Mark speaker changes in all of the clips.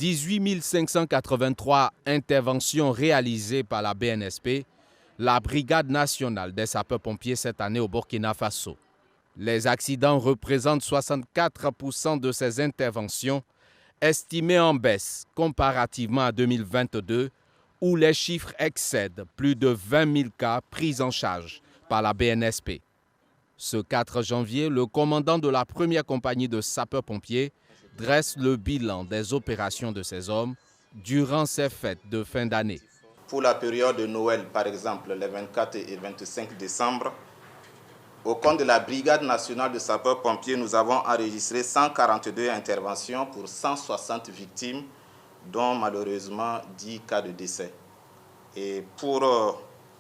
Speaker 1: 18 583 interventions réalisées par la BNSP, la Brigade nationale des sapeurs-pompiers cette année au Burkina Faso. Les accidents représentent 64% de ces interventions, estimées en baisse comparativement à 2022, où les chiffres excèdent plus de 20 000 cas pris en charge par la BNSP. Ce 4 janvier, le commandant de la première compagnie de sapeurs-pompiers dresse le bilan des opérations de ces hommes durant ces fêtes de fin d'année.
Speaker 2: Pour la période de Noël, par exemple, les 24 et 25 décembre, au compte de la Brigade nationale de sapeurs-pompiers, nous avons enregistré 142 interventions pour 160 victimes, dont malheureusement 10 cas de décès. Et pour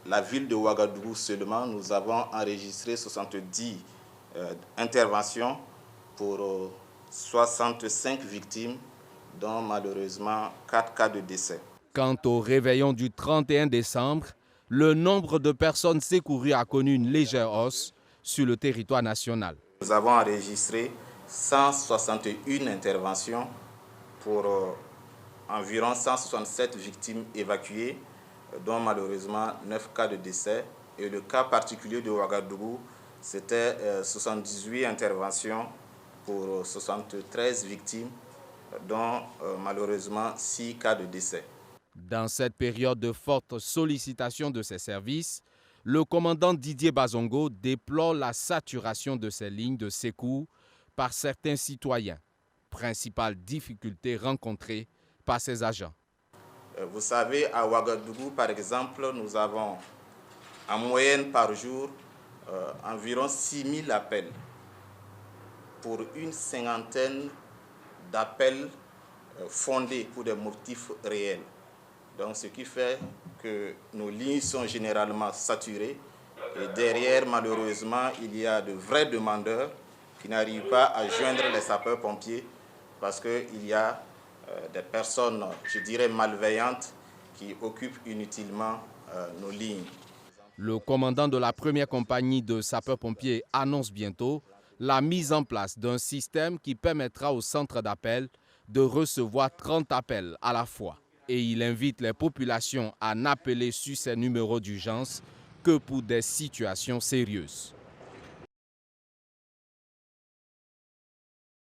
Speaker 2: la ville de Ouagadougou seulement, nous avons enregistré 70 interventions pour 65 victimes, dont malheureusement 4 cas de décès.
Speaker 1: Quant au réveillon du 31 décembre, le nombre de personnes secourues a connu une légère hausse sur le territoire national.
Speaker 2: Nous avons enregistré 161 interventions pour environ 167 victimes évacuées, dont malheureusement 9 cas de décès. Et le cas particulier de Ouagadougou, c'était 78 interventions pour 73 victimes, dont malheureusement 6 cas de décès.
Speaker 1: Dans cette période de forte sollicitation de ces services, le commandant Didier Bazongo déplore la saturation de ces lignes de secours par certains citoyens, principale difficulté rencontrée par ces agents.
Speaker 2: Vous savez, à Ouagadougou, par exemple, nous avons en moyenne par jour environ 6 000 appels pour une cinquantaine d'appels fondés pour des motifs réels. Donc, ce qui fait que nos lignes sont généralement saturées. Et derrière, malheureusement, il y a de vrais demandeurs qui n'arrivent pas à joindre les sapeurs-pompiers parce qu'il y a des personnes, je dirais, malveillantes qui occupent inutilement nos lignes.
Speaker 1: Le commandant de la première compagnie de sapeurs-pompiers annonce bientôt la mise en place d'un système qui permettra au centre d'appel de recevoir 30 appels à la fois. Et il invite les populations à n'appeler sur ces numéros d'urgence que pour des situations sérieuses.